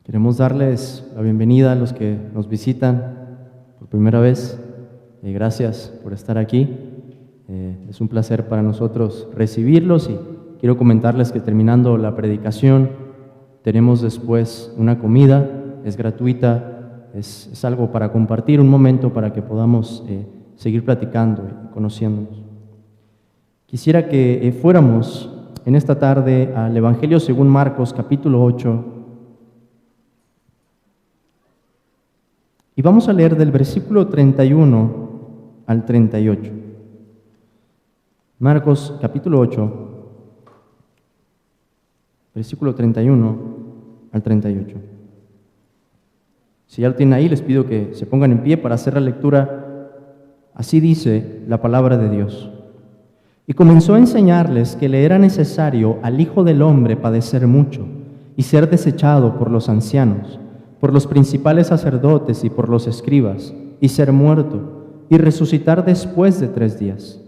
Queremos darles la bienvenida a los que nos visitan por primera vez. Gracias por estar aquí. Es un placer para nosotros recibirlos y quiero comentarles que terminando la predicación tenemos después una comida, es gratuita, es algo para compartir, un momento para que podamos seguir platicando y conociéndonos. Quisiera que fuéramos en esta tarde al Evangelio según Marcos, capítulo 8, y vamos a leer del versículo 31 al 38. Marcos, capítulo 8, versículo 31 al 38. Si ya lo tienen ahí, les pido que se pongan en pie para hacer la lectura. Así dice la palabra de Dios. Y comenzó a enseñarles que le era necesario al Hijo del Hombre padecer mucho y ser desechado por los ancianos, por los principales sacerdotes y por los escribas, y ser muerto, y resucitar después de 3 días.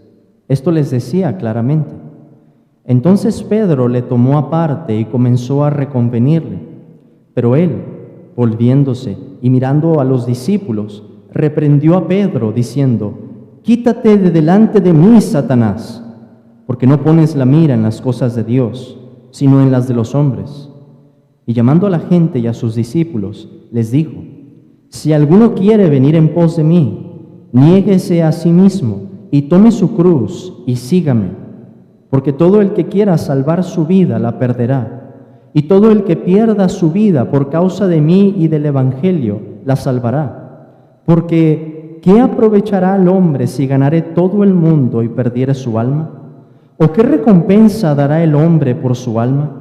Esto les decía claramente. Entonces Pedro le tomó aparte y comenzó a reconvenirle. Pero él, volviéndose y mirando a los discípulos, reprendió a Pedro, diciendo: «Quítate de delante de mí, Satanás, porque no pones la mira en las cosas de Dios, sino en las de los hombres». Y llamando a la gente y a sus discípulos, les dijo: «Si alguno quiere venir en pos de mí, niéguese a sí mismo y tome su cruz y sígame, porque todo el que quiera salvar su vida la perderá, y todo el que pierda su vida por causa de mí y del Evangelio la salvará. Porque ¿qué aprovechará al hombre si ganare todo el mundo y perdiere su alma? ¿O qué recompensa dará el hombre por su alma?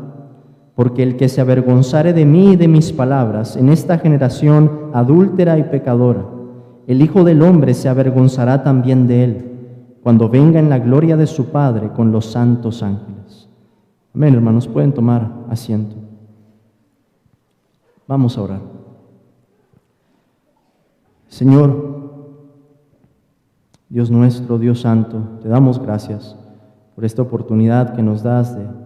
Porque el que se avergonzare de mí y de mis palabras en esta generación adúltera y pecadora, el Hijo del Hombre se avergonzará también de él, cuando venga en la gloria de su Padre con los santos ángeles». Amén, hermanos, pueden tomar asiento. Vamos a orar. Señor, Dios nuestro, Dios santo, te damos gracias por esta oportunidad que nos das de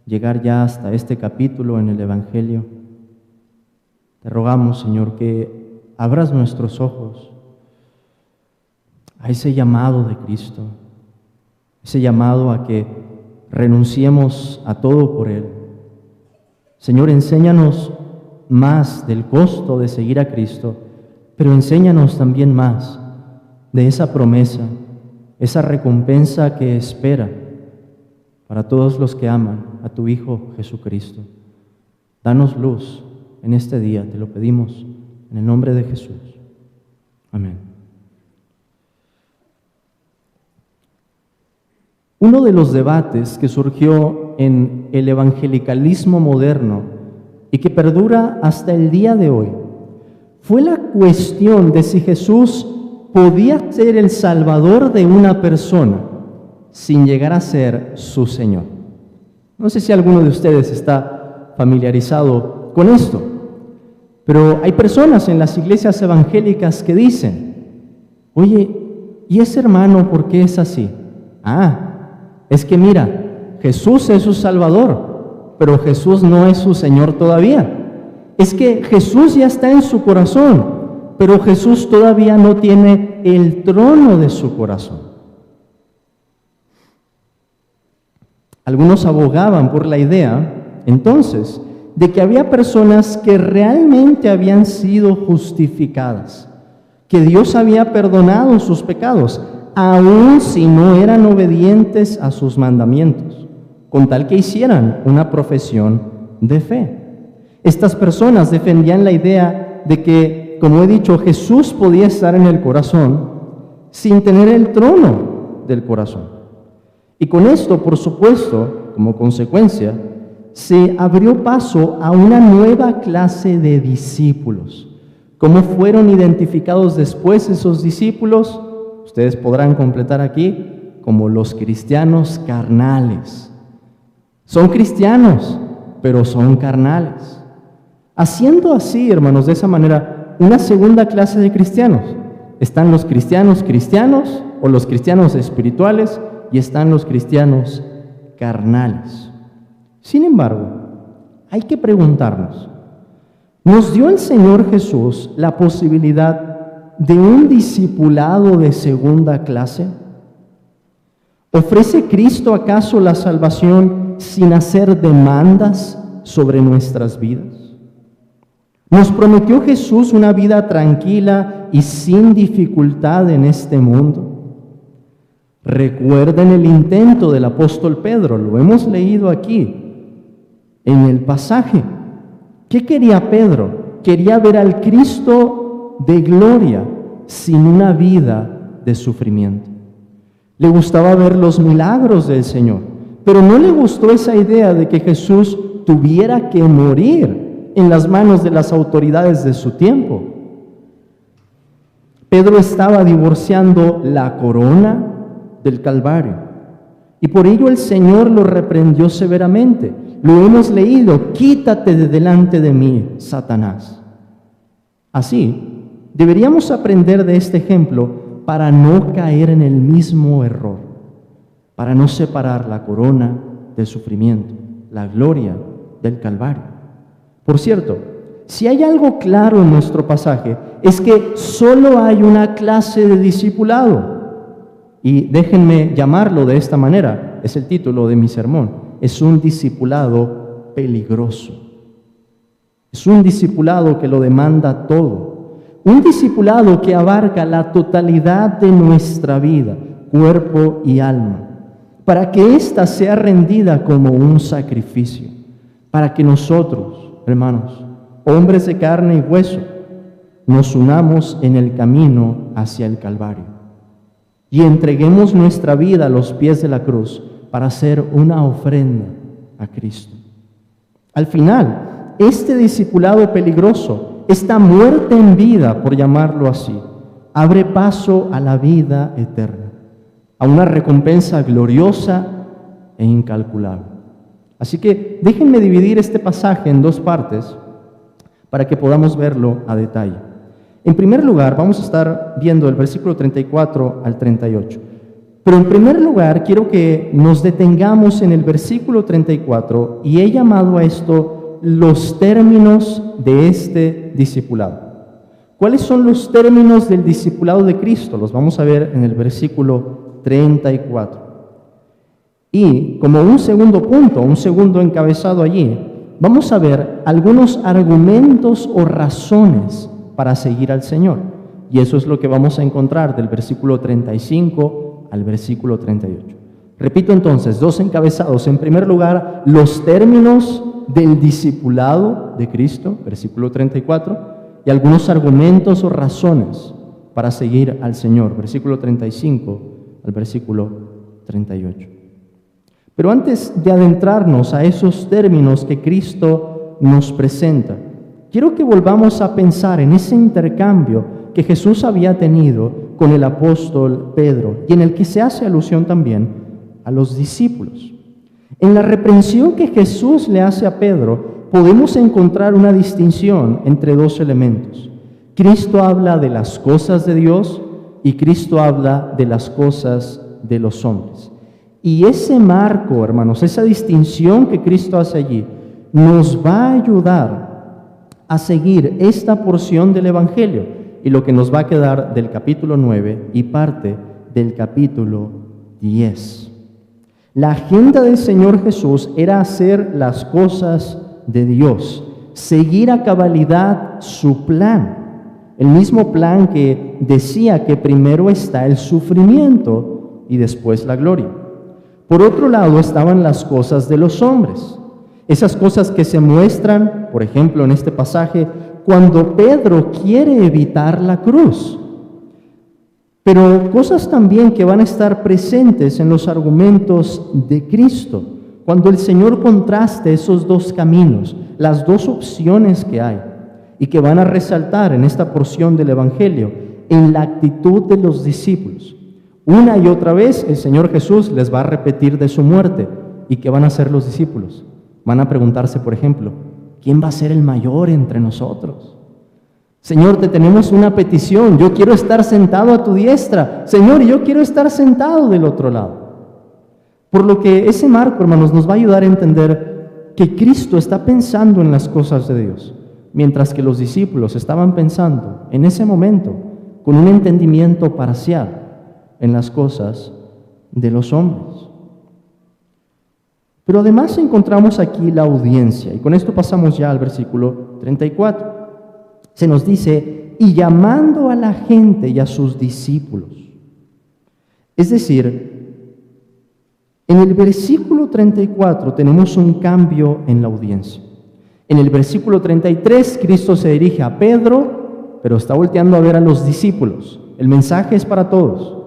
llegar ya hasta este capítulo en el Evangelio. Te rogamos, Señor, que abras nuestros ojos a ese llamado de Cristo, ese llamado a que renunciemos a todo por Él. Señor, enséñanos más del costo de seguir a Cristo, pero enséñanos también más de esa promesa, esa recompensa que espera para todos los que aman a tu Hijo Jesucristo. Danos luz en este día, te lo pedimos en el nombre de Jesús. Amén. Uno de los debates que surgió en el evangelicalismo moderno y que perdura hasta el día de hoy fue la cuestión de si Jesús podía ser el Salvador de una persona sin llegar a ser su Señor. No sé si alguno de ustedes está familiarizado con esto, pero hay personas en las iglesias evangélicas que dicen: «Oye, ¿y ese hermano por qué es así? Es que mira, Jesús es su Salvador, pero Jesús no es su Señor todavía. Es que Jesús ya está en su corazón, pero Jesús todavía no tiene el trono de su corazón». Algunos abogaban por la idea, entonces, de que había personas que realmente habían sido justificadas, que Dios había perdonado sus pecados, aun si no eran obedientes a sus mandamientos, con tal que hicieran una profesión de fe. Estas personas defendían la idea de que, como he dicho, Jesús podía estar en el corazón sin tener el trono del corazón. Y con esto, por supuesto, como consecuencia, se abrió paso a una nueva clase de discípulos. ¿Cómo fueron identificados después esos discípulos? Ustedes podrán completar aquí como los cristianos carnales. Son cristianos, pero son carnales. Haciendo así, hermanos, de esa manera, una segunda clase de cristianos. Están los cristianos cristianos o los cristianos espirituales, y están los cristianos carnales. Sin embargo, hay que preguntarnos, ¿Nos dio el Señor Jesús la posibilidad de un discipulado de segunda clase? ¿Ofrece Cristo acaso la salvación sin hacer demandas sobre nuestras vidas? ¿Nos prometió Jesús una vida tranquila y sin dificultad en este mundo? Recuerden el intento del apóstol Pedro, lo hemos leído aquí en el pasaje. ¿Qué quería Pedro? Quería ver al Cristo de gloria sin una vida de sufrimiento. Le gustaba ver los milagros del Señor, pero no le gustó esa idea de que Jesús tuviera que morir en las manos de las autoridades de su tiempo. Pedro estaba divorciando la corona del Calvario, y por ello el Señor lo reprendió severamente. Lo hemos leído: quítate de delante de mí, Satanás. Así, deberíamos aprender de este ejemplo para no caer en el mismo error, para no separar la corona del sufrimiento, la gloria del Calvario. Por cierto, si hay algo claro en nuestro pasaje, es que solo hay una clase de discipulado. Y déjenme llamarlo de esta manera, es el título de mi sermón: es un discipulado peligroso. Es un discipulado que lo demanda todo. Un discipulado que abarca la totalidad de nuestra vida, cuerpo y alma, para que ésta sea rendida como un sacrificio, para que nosotros, hermanos, hombres de carne y hueso, nos unamos en el camino hacia el Calvario y entreguemos nuestra vida a los pies de la cruz para hacer una ofrenda a Cristo. Al final, este discipulado peligroso, esta muerte en vida, por llamarlo así, abre paso a la vida eterna, a una recompensa gloriosa e incalculable. Así que déjenme dividir este pasaje en dos partes para que podamos verlo a detalle. En primer lugar, vamos a estar viendo el versículo 34 al 38. Pero en primer lugar, quiero que nos detengamos en el versículo 34 y he llamado a esto los términos de este discipulado. ¿Cuáles son los términos del discipulado de Cristo? Los vamos a ver en el versículo 34. Y como un segundo punto, un segundo encabezado allí, vamos a ver algunos argumentos o razones para seguir al Señor. Y eso es lo que vamos a encontrar del versículo 35 al versículo 38. Repito entonces, dos encabezados. En primer lugar, los términos del discipulado de Cristo, versículo 34, y algunos argumentos o razones para seguir al Señor, versículo 35 al versículo 38. Pero antes de adentrarnos a esos términos que Cristo nos presenta, quiero que volvamos a pensar en ese intercambio que Jesús había tenido con el apóstol Pedro y en el que se hace alusión también a los discípulos. En la reprensión que Jesús le hace a Pedro, podemos encontrar una distinción entre dos elementos. Cristo habla de las cosas de Dios y Cristo habla de las cosas de los hombres. Y ese marco, hermanos, esa distinción que Cristo hace allí, nos va a ayudar a seguir esta porción del Evangelio y lo que nos va a quedar del capítulo 9 y parte del capítulo 10. La agenda del Señor Jesús era hacer las cosas de Dios, seguir a cabalidad su plan, el mismo plan que decía que primero está el sufrimiento y después la gloria. Por otro lado estaban las cosas de los hombres, esas cosas que se muestran, por ejemplo, en este pasaje, cuando Pedro quiere evitar la cruz. Pero cosas también que van a estar presentes en los argumentos de Cristo, cuando el Señor contraste esos dos caminos, las dos opciones que hay, y que van a resaltar en esta porción del Evangelio, en la actitud de los discípulos. Una y otra vez el Señor Jesús les va a repetir de su muerte. ¿Y qué van a hacer los discípulos? Van a preguntarse, por ejemplo, ¿quién va a ser el mayor entre nosotros? Señor, te tenemos una petición. Yo quiero estar sentado a tu diestra. Señor, yo quiero estar sentado del otro lado. Por lo que ese marco, hermanos, nos va a ayudar a entender que Cristo está pensando en las cosas de Dios. mientras que los discípulos estaban pensando en ese momento con un entendimiento parcial en las cosas de los hombres. Pero además encontramos aquí la audiencia, y con esto pasamos ya al versículo 34. Se nos dice, y llamando a la gente y a sus discípulos. Es decir, en el versículo 34 tenemos un cambio en la audiencia. En el versículo 33, Cristo se dirige a Pedro, pero está volteando a ver a los discípulos. El mensaje es para todos.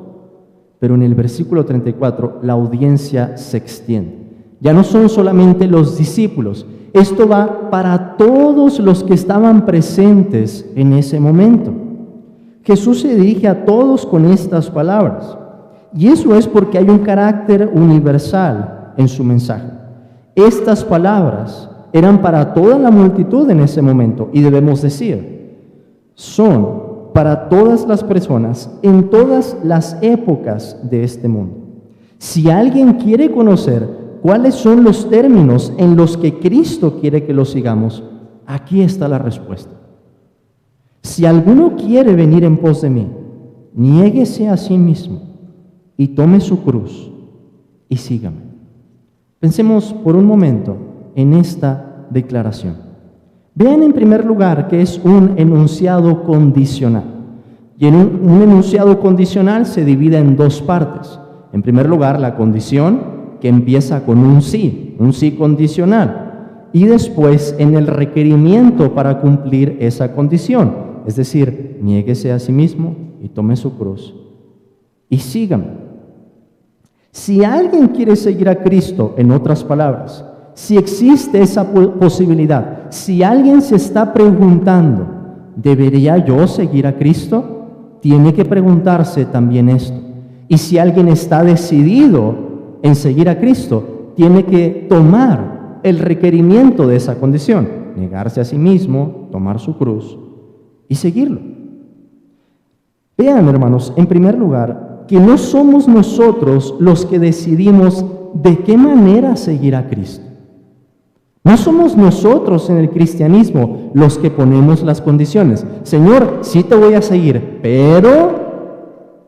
Pero en el versículo 34, la audiencia se extiende. Ya no son solamente los discípulos. Esto va para todos los que estaban presentes en ese momento. Jesús se dirige a todos con estas palabras. Y eso es porque hay un carácter universal en su mensaje. Estas palabras eran para toda la multitud en ese momento, y debemos decir, son para todas las personas en todas las épocas de este mundo. Si alguien quiere conocer cuáles son los términos en los que Cristo quiere que los sigamos, aquí está la respuesta. Si alguno quiere venir en pos de mí, niéguese a sí mismo y tome su cruz y sígame. Pensemos por un momento en esta declaración. Vean en primer lugar que es un enunciado condicional. Y en un enunciado condicional se divide en dos partes. En primer lugar, la condición, que empieza con un sí condicional. Y después en el requerimiento para cumplir esa condición. Es decir, niéguese a sí mismo y tome su cruz y sígame. Si alguien quiere seguir a Cristo, en otras palabras, si existe esa posibilidad, si alguien se está preguntando, ¿debería yo seguir a Cristo? Tiene que preguntarse también esto. Y si alguien está decidido en seguir a Cristo, tiene que tomar el requerimiento de esa condición, negarse a sí mismo, tomar su cruz y seguirlo. Vean, hermanos, en primer lugar, que no somos nosotros los que decidimos de qué manera seguir a Cristo. No somos nosotros en el cristianismo los que ponemos las condiciones. Señor, sí te voy a seguir, pero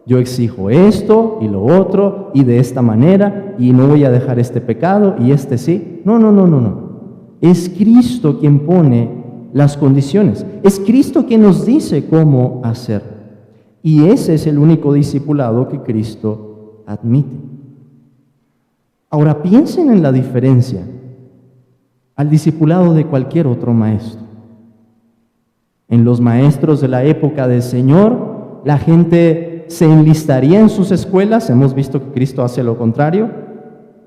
yo exijo esto y lo otro y de esta manera y no voy a dejar este pecado y este sí. No. Es Cristo quien pone las condiciones. Es Cristo quien nos dice cómo hacer. Y ese es el único discipulado que Cristo admite. Ahora piensen en la diferencia al discipulado de cualquier otro maestro. En los maestros de la época del Señor, la gente se enlistaría en sus escuelas. Hemos visto que Cristo hace lo contrario.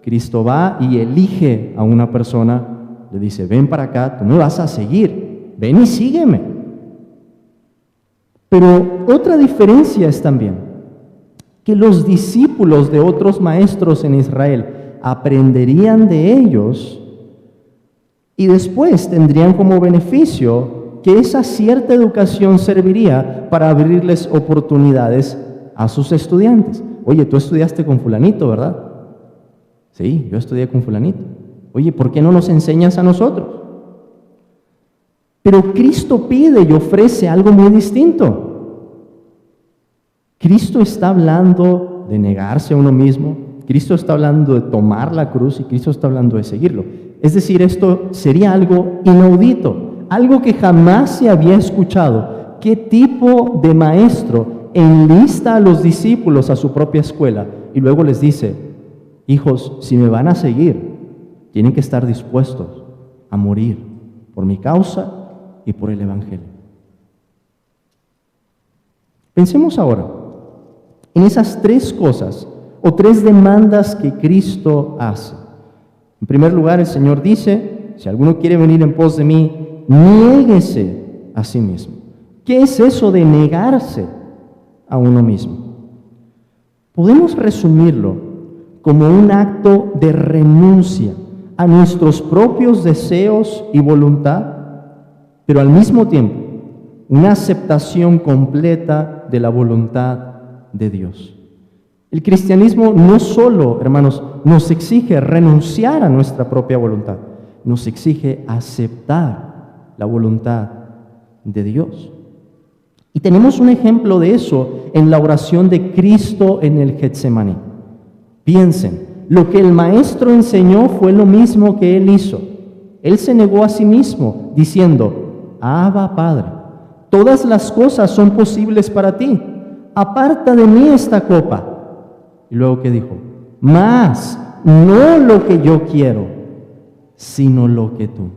Cristo va y elige a una persona, le dice, ven para acá, tú me vas a seguir, ven y sígueme. Pero otra diferencia es también que los discípulos de otros maestros en Israel aprenderían de ellos y después tendrían como beneficio que esa cierta educación serviría para abrirles oportunidades a sus estudiantes. Oye, tú estudiaste con fulanito, ¿verdad? Sí, yo estudié con fulanito. Oye, ¿por qué no nos enseñas a nosotros? Pero Cristo pide y ofrece algo muy distinto. Cristo está hablando de negarse a uno mismo, Cristo está hablando de tomar la cruz y Cristo está hablando de seguirlo. Es decir, esto sería algo inaudito, algo que jamás se había escuchado. ¿Qué tipo de maestro enlista a los discípulos a su propia escuela y luego les dice, hijos, si me van a seguir, tienen que estar dispuestos a morir por mi causa y por el Evangelio? Pensemos ahora en esas tres cosas o tres demandas que Cristo hace. En primer lugar, el Señor dice, si alguno quiere venir en pos de mí, niéguese a sí mismo. ¿Qué es eso de negarse a uno mismo? Podemos resumirlo como un acto de renuncia a nuestros propios deseos y voluntad, pero al mismo tiempo una aceptación completa de la voluntad de Dios. El cristianismo no solo, hermanos, nos exige renunciar a nuestra propia voluntad, nos exige aceptar la voluntad de Dios. Y tenemos un ejemplo de eso en la oración de Cristo en el Getsemaní. Piensen, lo que el Maestro enseñó fue lo mismo que Él hizo. Él se negó a sí mismo, diciendo: Abba, Padre, todas las cosas son posibles para ti. Aparta de mí esta copa. Y luego, ¿qué dijo? Mas no lo que yo quiero, sino lo que tú.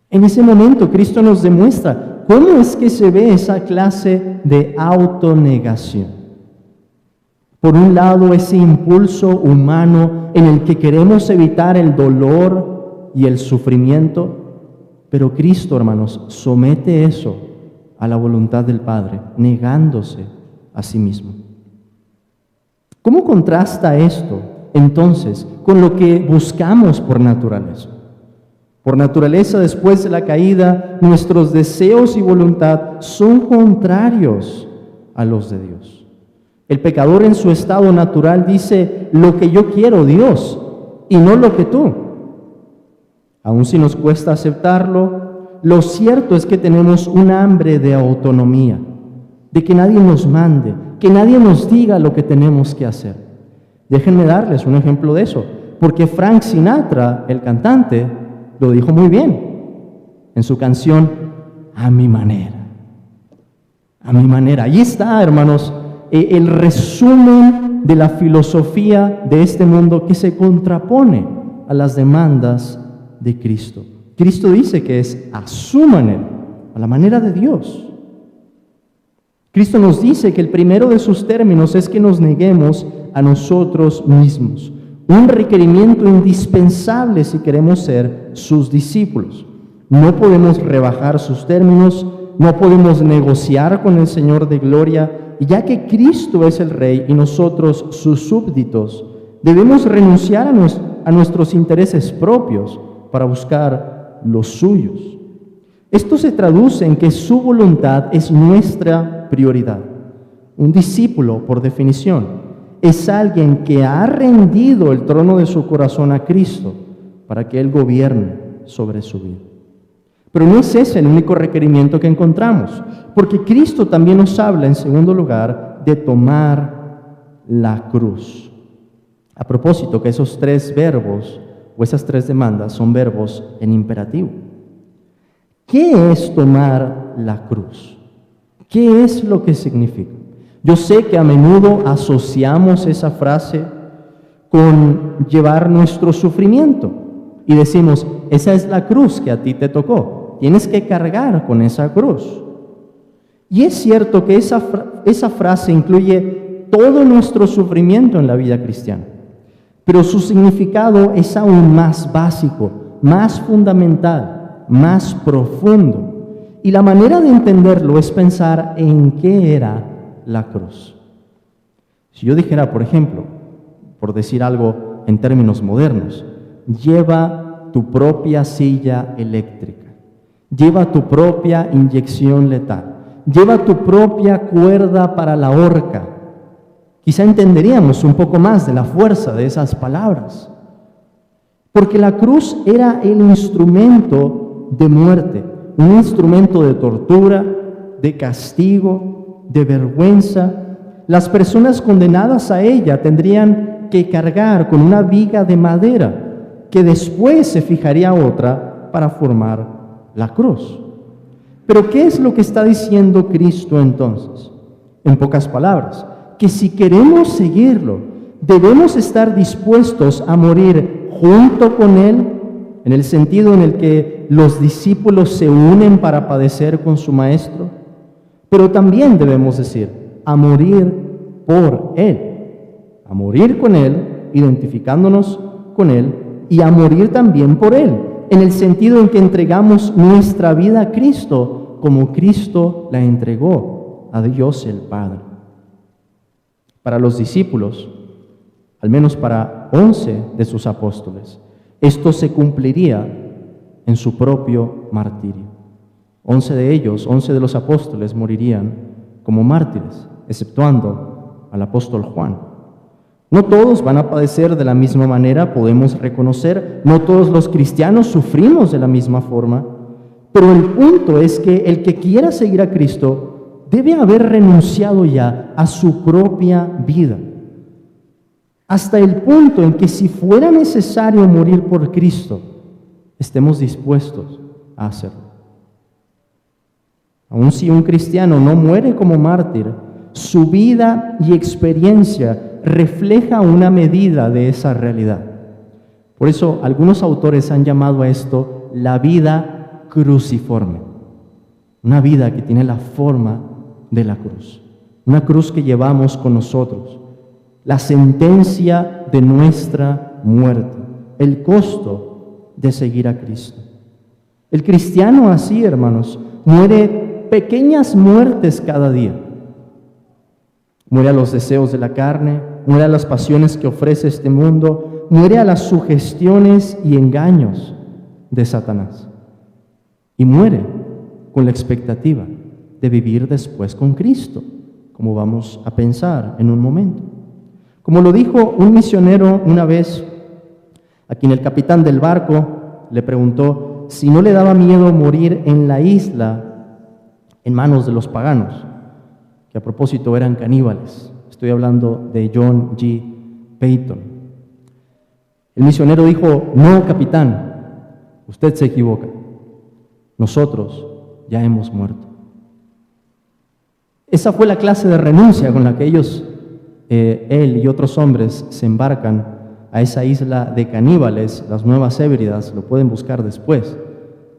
En ese momento Cristo nos demuestra cómo es que se ve esa clase de autonegación. Por un lado, ese impulso humano en el que queremos evitar el dolor y el sufrimiento, pero Cristo, hermanos, somete eso a la voluntad del Padre, negándose a sí mismo. ¿Cómo contrasta esto, entonces, con lo que buscamos por naturaleza? Por naturaleza, después de la caída, nuestros deseos y voluntad son contrarios a los de Dios. El pecador en su estado natural dice: lo que yo quiero, Dios, y no lo que tú. Aun si nos cuesta aceptarlo, lo cierto es que tenemos un hambre de autonomía, de que nadie nos mande, que nadie nos diga lo que tenemos que hacer. Déjenme darles un ejemplo de eso, porque Frank Sinatra, el cantante, lo dijo muy bien en su canción A mi manera. A mi manera. Allí está, hermanos, el resumen de la filosofía de este mundo que se contrapone a las demandas de Cristo. Cristo dice que es a su manera, a la manera de Dios. Cristo nos dice que el primero de sus términos es que nos neguemos a nosotros mismos. Un requerimiento indispensable si queremos ser sus discípulos. No podemos rebajar sus términos, no podemos negociar con el Señor de gloria, y ya que Cristo es el Rey y nosotros sus súbditos, debemos renunciar a nuestros intereses propios para buscar los suyos. Esto se traduce en que su voluntad es nuestra prioridad. Un discípulo, por definición, es alguien que ha rendido el trono de su corazón a Cristo para que Él gobierne sobre su vida. Pero no es ese el único requerimiento que encontramos, porque Cristo también nos habla, en segundo lugar, de tomar la cruz. A propósito, que esos tres verbos o esas tres demandas son verbos en imperativo. ¿Qué es tomar la cruz? ¿Qué es lo que significa? Yo sé que a menudo asociamos esa frase con llevar nuestro sufrimiento y decimos: esa es la cruz que a ti te tocó, tienes que cargar con esa cruz. Y es cierto que esa frase incluye todo nuestro sufrimiento en la vida cristiana, pero su significado es aún más básico, más fundamental, más profundo. Y la manera de entenderlo es pensar en qué era la cruz. Si yo dijera, por ejemplo, por decir algo en términos modernos, lleva tu propia silla eléctrica, lleva tu propia inyección letal, lleva tu propia cuerda para la horca, quizá entenderíamos un poco más de la fuerza de esas palabras, porque la cruz era el instrumento de muerte, un instrumento de tortura, de castigo, de vergüenza. Las personas condenadas a ella tendrían que cargar con una viga de madera, que después se fijaría otra para formar la cruz. Pero ¿qué es lo que está diciendo Cristo entonces? En pocas palabras, que si queremos seguirlo, debemos estar dispuestos a morir junto con Él, en el sentido en el que los discípulos se unen para padecer con su Maestro. Pero también debemos decir, a morir por Él, a morir con Él, identificándonos con Él, y a morir también por Él, en el sentido en que entregamos nuestra vida a Cristo, como Cristo la entregó a Dios el Padre. Para los discípulos, al menos para 11 de sus apóstoles, esto se cumpliría en su propio martirio. 11 de ellos, 11 de los apóstoles, morirían como mártires, exceptuando al apóstol Juan. No todos van a padecer de la misma manera, podemos reconocer, no todos los cristianos sufrimos de la misma forma, Pero el punto es que el que quiera seguir a Cristo debe haber renunciado ya a su propia vida, hasta el punto en que si fuera necesario morir por Cristo, estemos dispuestos a hacerlo. Aun si un cristiano no muere como mártir, su vida y experiencia refleja una medida de esa realidad. Por eso algunos autores han llamado a esto la vida cruciforme, una vida que tiene la forma de la cruz, una cruz que llevamos con nosotros, la sentencia de nuestra muerte, el costo de seguir a Cristo. El cristiano así, hermanos, muere pequeñas muertes cada día. Muere a los deseos de la carne, muere a las pasiones que ofrece este mundo, muere a las sugestiones y engaños de Satanás. Y muere con la expectativa de vivir después con Cristo, como vamos a pensar en un momento. Como lo dijo un misionero una vez, a quien el capitán del barco le preguntó si no le daba miedo morir en la isla en manos de los paganos, que a propósito eran caníbales. Estoy hablando de John G. Peyton. El misionero dijo: no, capitán, usted se equivoca. Nosotros ya hemos muerto. Esa fue la clase de renuncia con la que él y otros hombres se embarcan a esa isla de caníbales, las Nuevas Hébridas, lo pueden buscar después,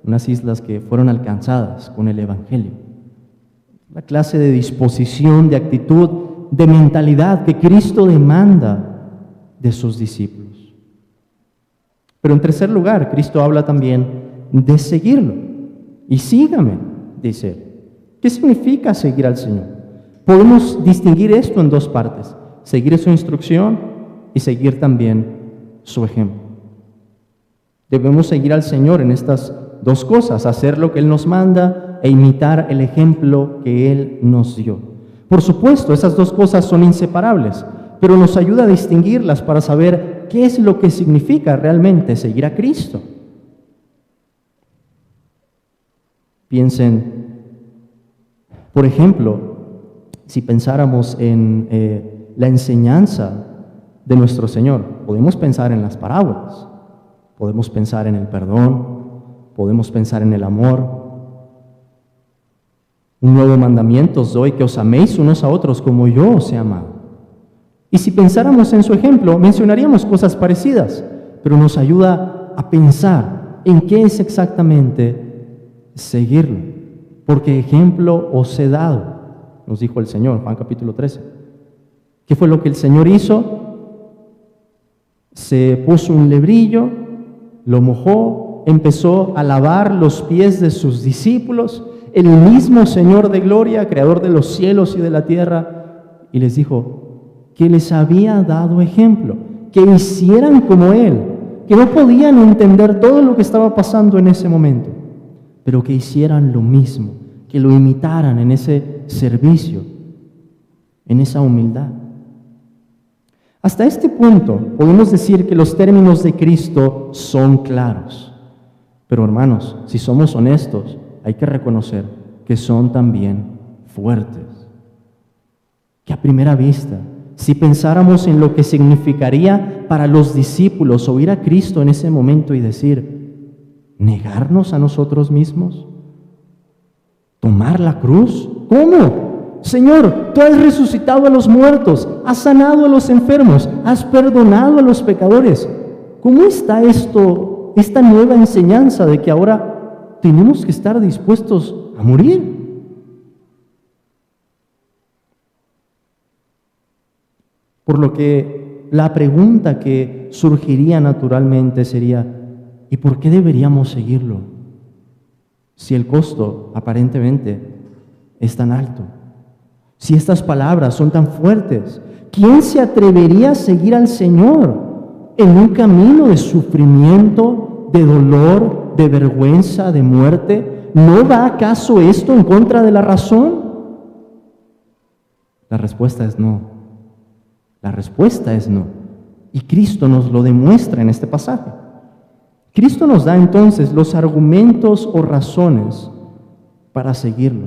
unas islas que fueron alcanzadas con el Evangelio. La clase de disposición, de actitud, de mentalidad que Cristo demanda de sus discípulos. Pero en tercer lugar, Cristo habla también de seguirlo. Y sígame, dice él. ¿Qué significa seguir al Señor? Podemos distinguir esto en dos partes: seguir su instrucción y seguir también su ejemplo. Debemos seguir al Señor en estas dos cosas: hacer lo que Él nos manda e imitar el ejemplo que Él nos dio. Por supuesto, esas dos cosas son inseparables, pero nos ayuda a distinguirlas para saber qué es lo que significa realmente seguir a Cristo. Piensen, por ejemplo, si pensáramos en la enseñanza de nuestro Señor, podemos pensar en las parábolas, podemos pensar en el perdón, podemos pensar en el amor. Un nuevo mandamiento os doy, que os améis unos a otros como yo os he amado. Y si pensáramos en su ejemplo, mencionaríamos cosas parecidas, pero nos ayuda a pensar en qué es exactamente seguirlo. Porque ejemplo os he dado, nos dijo el Señor, Juan capítulo 13. ¿Qué fue lo que el Señor hizo? Se puso un lebrillo, lo mojó, empezó a lavar los pies de sus discípulos, el mismo Señor de gloria, creador de los cielos y de la tierra, y les dijo que les había dado ejemplo, que hicieran como Él, que no podían entender todo lo que estaba pasando en ese momento, pero que hicieran lo mismo, que lo imitaran en ese servicio, en esa humildad. Hasta este punto podemos decir que los términos de Cristo son claros, pero hermanos, si somos honestos, hay que reconocer que son también fuertes. Que a primera vista, si pensáramos en lo que significaría para los discípulos oír a Cristo en ese momento y decir: ¿negarnos a nosotros mismos? ¿Tomar la cruz? ¿Cómo? Señor, tú has resucitado a los muertos, has sanado a los enfermos, has perdonado a los pecadores. ¿Cómo está esto, esta nueva enseñanza de que ahora tenemos que estar dispuestos a morir? Por lo que la pregunta que surgiría naturalmente sería: ¿y por qué deberíamos seguirlo? Si el costo aparentemente es tan alto, si estas palabras son tan fuertes, ¿quién se atrevería a seguir al Señor en un camino de sufrimiento, de dolor, de vergüenza, de muerte? ¿No va acaso esto en contra de la razón? La respuesta es no. La respuesta es no. Y Cristo nos lo demuestra en este pasaje. Cristo nos da entonces los argumentos o razones para seguirlo.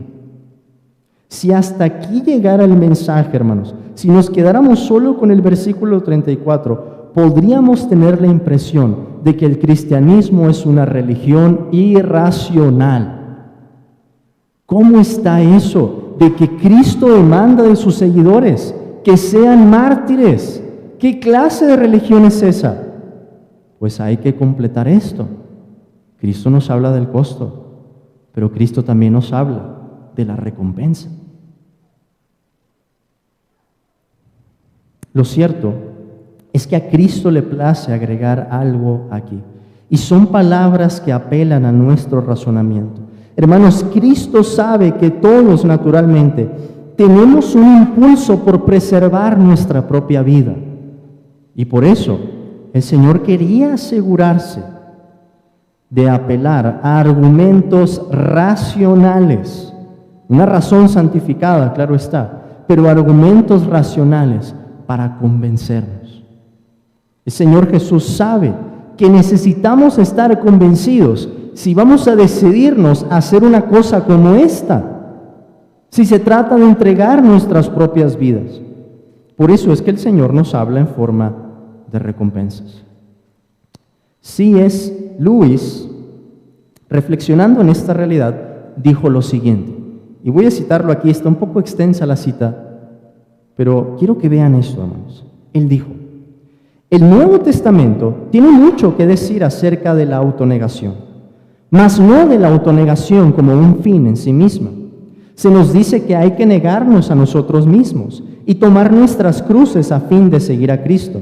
Si hasta aquí llegara el mensaje, hermanos, si nos quedáramos solo con el versículo 34, podríamos tener la impresión de que el cristianismo es una religión irracional. ¿Cómo está eso de que Cristo demanda de sus seguidores que sean mártires? ¿Qué clase de religión es esa? Pues hay que completar esto. Cristo nos habla del costo, pero Cristo también nos habla de la recompensa. Lo cierto es que a Cristo le place agregar algo aquí, y son palabras que apelan a nuestro razonamiento. Hermanos, Cristo sabe que todos naturalmente tenemos un impulso por preservar nuestra propia vida, y por eso el Señor quería asegurarse de apelar a argumentos racionales, una razón santificada, claro está, pero argumentos racionales para convencernos. El Señor Jesús sabe que necesitamos estar convencidos si vamos a decidirnos a hacer una cosa como esta, si se trata de entregar nuestras propias vidas. Por eso es que el Señor nos habla en forma de recompensas. C.S. Lewis, reflexionando en esta realidad, dijo lo siguiente, y voy a citarlo aquí, está un poco extensa la cita, pero quiero que vean esto, hermanos. Él dijo: el Nuevo Testamento tiene mucho que decir acerca de la autonegación, mas no de la autonegación como un fin en sí misma. Se nos dice que hay que negarnos a nosotros mismos y tomar nuestras cruces a fin de seguir a Cristo.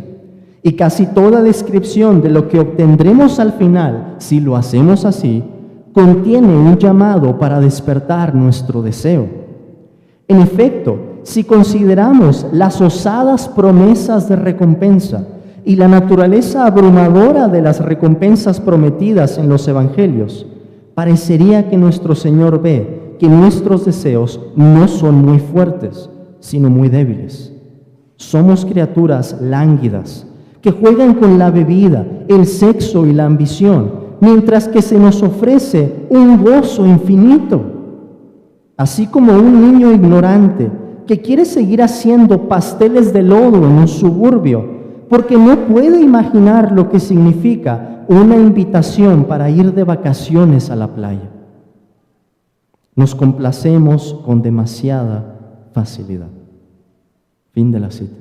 Y casi toda descripción de lo que obtendremos al final, si lo hacemos así, contiene un llamado para despertar nuestro deseo. En efecto, si consideramos las osadas promesas de recompensa y la naturaleza abrumadora de las recompensas prometidas en los evangelios, parecería que nuestro Señor ve que nuestros deseos no son muy fuertes, sino muy débiles. Somos criaturas lánguidas, que juegan con la bebida, el sexo y la ambición, mientras que se nos ofrece un gozo infinito. Así como un niño ignorante que quiere seguir haciendo pasteles de lodo en un suburbio, porque no puede imaginar lo que significa una invitación para ir de vacaciones a la playa. Nos complacemos con demasiada facilidad. Fin de la cita.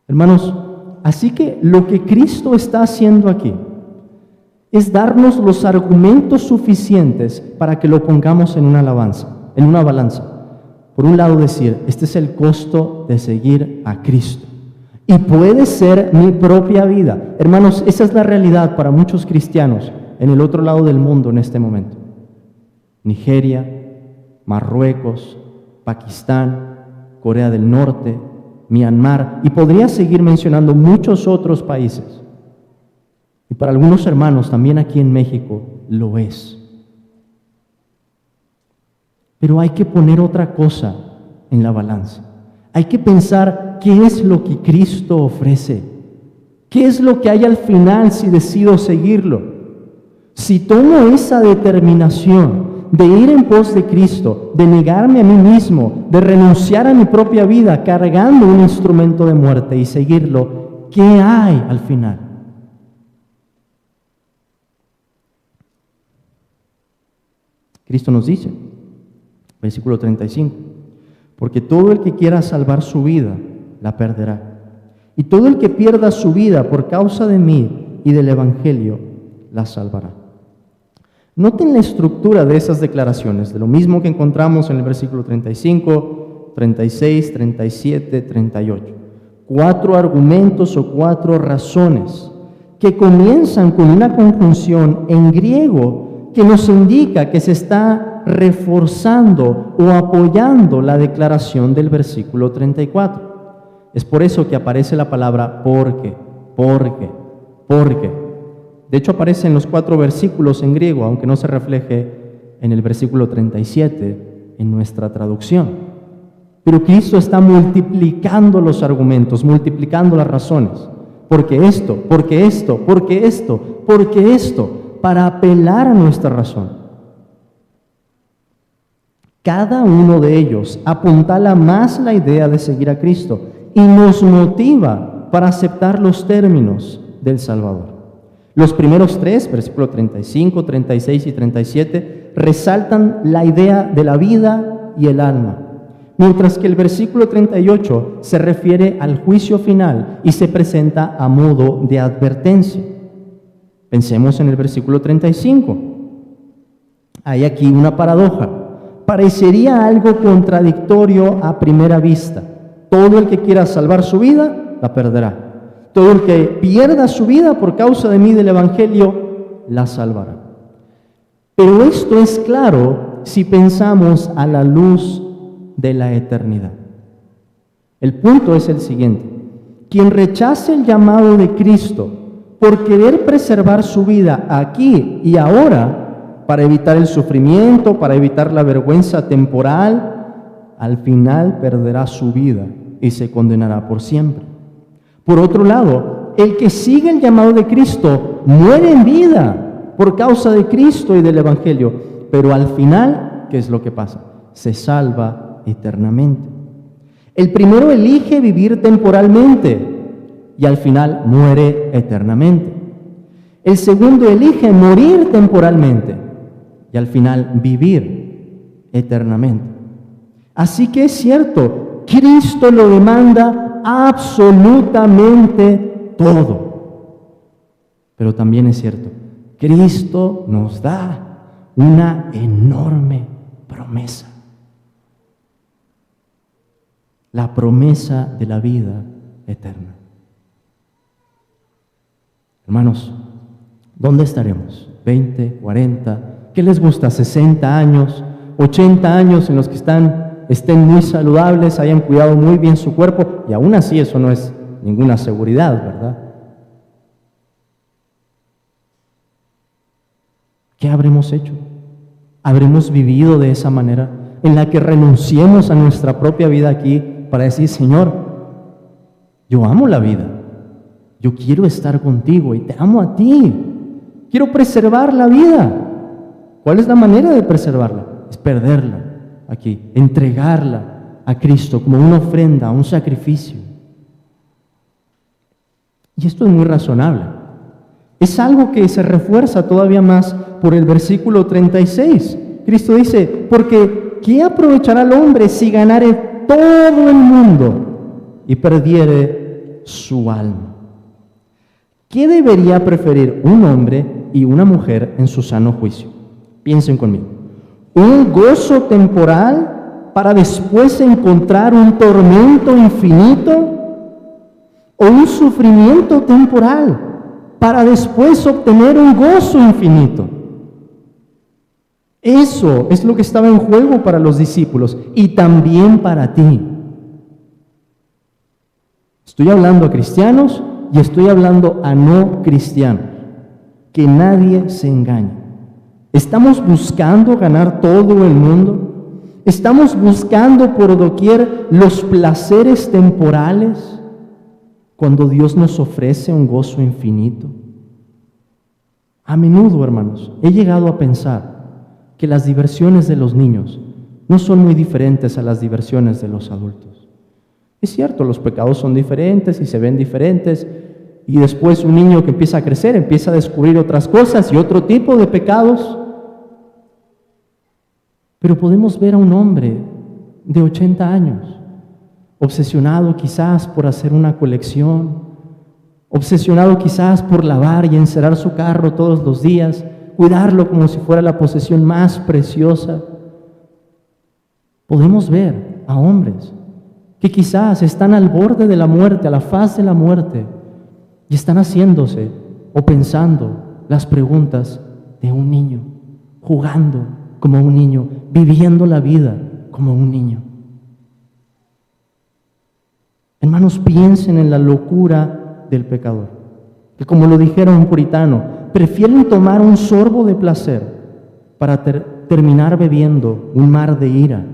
Hermanos, así que lo que Cristo está haciendo aquí es darnos los argumentos suficientes para que lo pongamos en una balanza. Por un lado decir, este es el costo de seguir a Cristo. Y puede ser mi propia vida. Hermanos, esa es la realidad para muchos cristianos en el otro lado del mundo en este momento. Nigeria, Marruecos, Pakistán, Corea del Norte, Myanmar, y podría seguir mencionando muchos otros países. Y para algunos hermanos, también aquí en México, lo es. Pero hay que poner otra cosa en la balanza. Hay que pensar qué es lo que Cristo ofrece. ¿Qué es lo que hay al final si decido seguirlo? Si tomo esa determinación de ir en pos de Cristo, de negarme a mí mismo, de renunciar a mi propia vida cargando un instrumento de muerte y seguirlo, ¿qué hay al final? Cristo nos dice, versículo 35, porque todo el que quiera salvar su vida, la perderá. Y todo el que pierda su vida por causa de mí y del Evangelio, la salvará. Noten la estructura de esas declaraciones, de lo mismo que encontramos en el versículo 35, 36, 37, 38. 4 argumentos o 4 razones que comienzan con una conjunción en griego que nos indica que se está reforzando o apoyando la declaración del versículo 34. Es por eso que aparece la palabra porque. De hecho, aparece en los 4 versículos en griego, aunque no se refleje en el versículo 37 en nuestra traducción. Pero Cristo está multiplicando los argumentos, multiplicando las razones, porque esto, porque esto, porque esto, porque esto, para apelar a nuestra razón. Cada uno de ellos apuntala más la idea de seguir a Cristo y nos motiva para aceptar los términos del Salvador. Los primeros tres, versículos 35, 36 y 37, resaltan la idea de la vida y el alma, mientras que el versículo 38 se refiere al juicio final y se presenta a modo de advertencia. Pensemos en el versículo 35. Hay aquí una paradoja. Parecería algo contradictorio a primera vista. Todo el que quiera salvar su vida, la perderá. Todo el que pierda su vida por causa de mí del Evangelio, la salvará. Pero esto es claro si pensamos a la luz de la eternidad. El punto es el siguiente: quien rechace el llamado de Cristo por querer preservar su vida aquí y ahora, para evitar el sufrimiento, para evitar la vergüenza temporal, al final perderá su vida y se condenará por siempre. Por otro lado, el que sigue el llamado de Cristo muere en vida por causa de Cristo y del Evangelio, pero al final, ¿qué es lo que pasa? Se salva eternamente. El primero elige vivir temporalmente y al final muere eternamente. El segundo elige morir temporalmente y al final vivir eternamente. Así que es cierto, Cristo lo demanda absolutamente todo. Pero también es cierto, Cristo nos da una enorme promesa. La promesa de la vida eterna. Hermanos, ¿dónde estaremos? ¿20, 40? ¿Qué les gusta? ¿60 años? ¿80 años en los que estén muy saludables, hayan cuidado muy bien su cuerpo? Y aún así eso no es ninguna seguridad, ¿verdad? ¿Qué habremos hecho? ¿Habremos vivido de esa manera en la que renunciemos a nuestra propia vida aquí para decir: Señor, yo amo la vida, yo quiero estar contigo y te amo a ti, quiero preservar la vida? ¿Cuál es la manera de preservarla? Es perderla aquí, entregarla a Cristo como una ofrenda, un sacrificio. Y esto es muy razonable. Es algo que se refuerza todavía más por el versículo 36. Cristo dice: porque ¿qué aprovechará el hombre si ganare todo el mundo y perdiere su alma? ¿Qué debería preferir un hombre y una mujer en su sano juicio? Piensen conmigo. ¿Un gozo temporal para después encontrar un tormento infinito? ¿O un sufrimiento temporal para después obtener un gozo infinito? Eso es lo que estaba en juego para los discípulos y también para ti. Estoy hablando a cristianos y estoy hablando a no cristianos. Que nadie se engañe. ¿Estamos buscando ganar todo el mundo? ¿Estamos buscando por doquier los placeres temporales cuando Dios nos ofrece un gozo infinito? A menudo, hermanos, he llegado a pensar que las diversiones de los niños no son muy diferentes a las diversiones de los adultos. Es cierto, los pecados son diferentes y se ven diferentes, y después un niño que empieza a crecer empieza a descubrir otras cosas y otro tipo de pecados. Pero podemos ver a un hombre de 80 años, obsesionado quizás por hacer una colección, obsesionado quizás por lavar y encerar su carro todos los días, cuidarlo como si fuera la posesión más preciosa. Podemos ver a hombres que quizás están al borde de la muerte, a la faz de la muerte, y están haciéndose o pensando las preguntas de un niño, jugando como un niño, viviendo la vida como un niño. Hermanos, piensen en la locura del pecador, que como lo dijera un puritano, prefieren tomar un sorbo de placer para terminar bebiendo un mar de ira.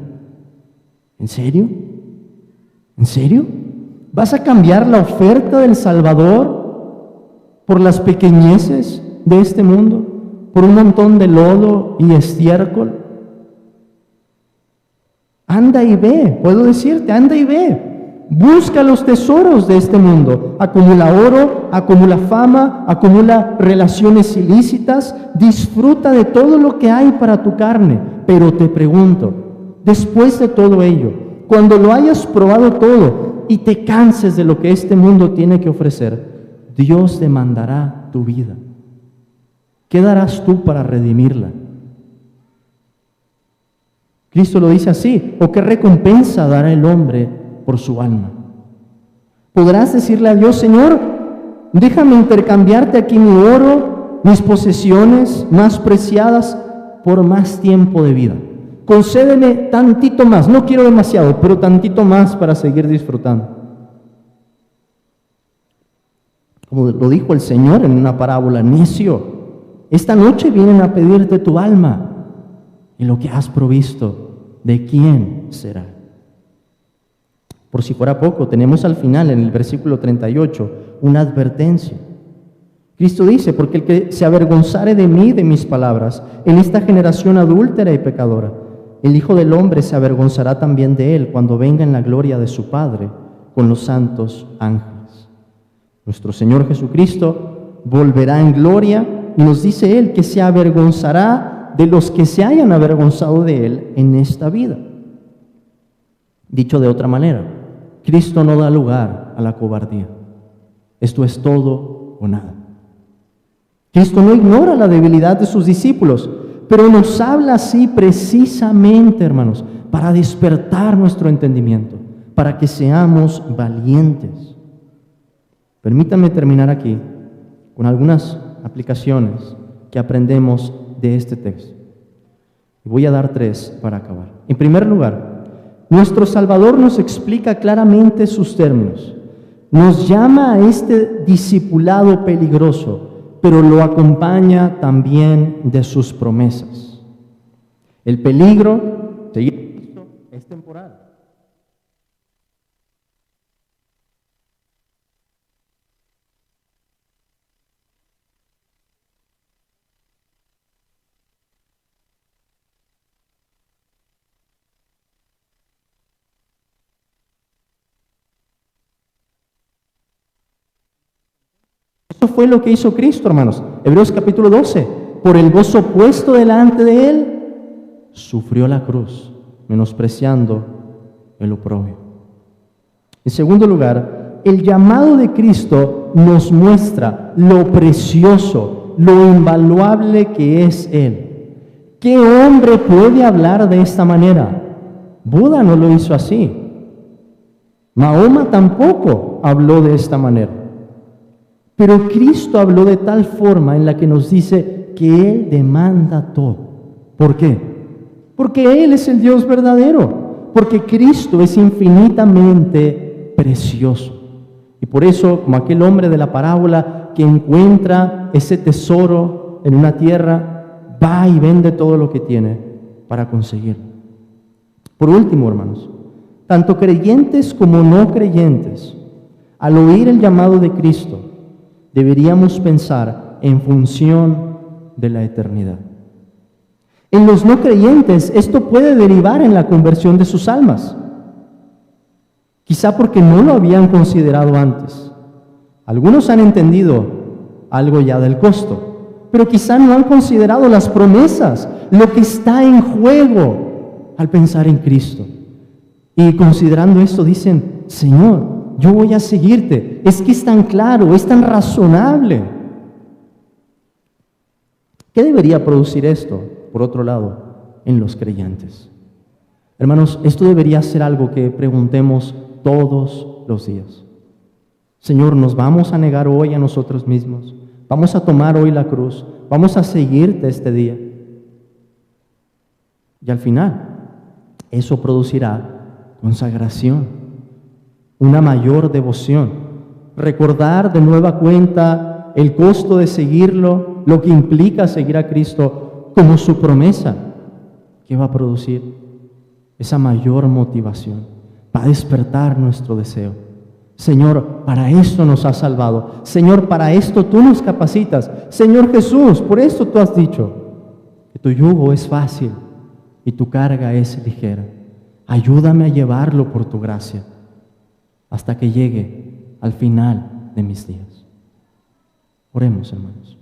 ¿En serio? ¿En serio? ¿Vas a cambiar la oferta del Salvador por las pequeñeces de este mundo, por un montón de lodo y estiércol. Anda y ve, puedo decirte, anda y ve. Busca los tesoros de este mundo. Acumula oro, acumula fama, acumula relaciones ilícitas. Disfruta de todo lo que hay para tu carne. Pero te pregunto, después de todo ello, cuando lo hayas probado todo y te canses de lo que este mundo tiene que ofrecer, Dios demandará tu vida. ¿Qué darás tú para redimirla? Cristo lo dice así: ¿o qué recompensa dará el hombre por su alma? Podrás decirle a Dios: Señor, déjame intercambiarte aquí mi oro, mis posesiones más preciadas por más tiempo de vida. Concédeme tantito más, no quiero demasiado, pero tantito más para seguir disfrutando. Como lo dijo el Señor en una parábola: necio, esta noche vienen a pedirte tu alma, y lo que has provisto, ¿de quién será? Por si fuera poco, tenemos al final, en el versículo 38, una advertencia. Cristo dice: porque el que se avergonzare de mí, de mis palabras, en esta generación adúltera y pecadora, el Hijo del Hombre se avergonzará también de él cuando venga en la gloria de su Padre con los santos ángeles. Nuestro Señor Jesucristo volverá en gloria y nos dice Él que se avergonzará de los que se hayan avergonzado de Él en esta vida. Dicho de otra manera, Cristo no da lugar a la cobardía. Esto es todo o nada. Cristo no ignora la debilidad de sus discípulos, pero nos habla así precisamente, hermanos, para despertar nuestro entendimiento, para que seamos valientes. Permítanme terminar aquí con algunas aplicaciones que aprendemos de este texto. Voy a dar 3 para acabar. En primer lugar, nuestro Salvador nos explica claramente sus términos. Nos llama a este discipulado peligroso, pero lo acompaña también de sus promesas. El peligro, seguir a Cristo, es temporal. Eso fue lo que hizo Cristo, hermanos. Hebreos capítulo 12. Por el gozo puesto delante de Él, sufrió la cruz, menospreciando el oprobio. En segundo lugar, el llamado de Cristo nos muestra lo precioso, lo invaluable que es Él. ¿Qué hombre puede hablar de esta manera? Buda no lo hizo así. Mahoma tampoco habló de esta manera. Pero Cristo habló de tal forma en la que nos dice que Él demanda todo. ¿Por qué? Porque Él es el Dios verdadero. Porque Cristo es infinitamente precioso. Y por eso, como aquel hombre de la parábola que encuentra ese tesoro en una tierra, va y vende todo lo que tiene para conseguirlo. Por último, hermanos, tanto creyentes como no creyentes, al oír el llamado de Cristo, deberíamos pensar en función de la eternidad. En los no creyentes, esto puede derivar en la conversión de sus almas. Quizá porque no lo habían considerado antes. Algunos han entendido algo ya del costo, pero quizá no han considerado las promesas, lo que está en juego al pensar en Cristo. Y considerando esto dicen: Señor, yo voy a seguirte. Es que es tan claro, es tan razonable. ¿Qué debería producir esto, por otro lado, en los creyentes? Hermanos, esto debería ser algo que preguntemos todos los días. Señor, ¿nos vamos a negar hoy a nosotros mismos? ¿Vamos a tomar hoy la cruz? ¿Vamos a seguirte este día? Y al final, eso producirá consagración, una mayor devoción, recordar de nueva cuenta el costo de seguirlo, lo que implica seguir a Cristo como su promesa, que va a producir esa mayor motivación, va a despertar nuestro deseo. Señor, para esto nos has salvado. Señor, para esto tú nos capacitas. Señor Jesús, por esto tú has dicho que tu yugo es fácil y tu carga es ligera. Ayúdame a llevarlo por tu gracia hasta que llegue al final de mis días. Oremos, hermanos.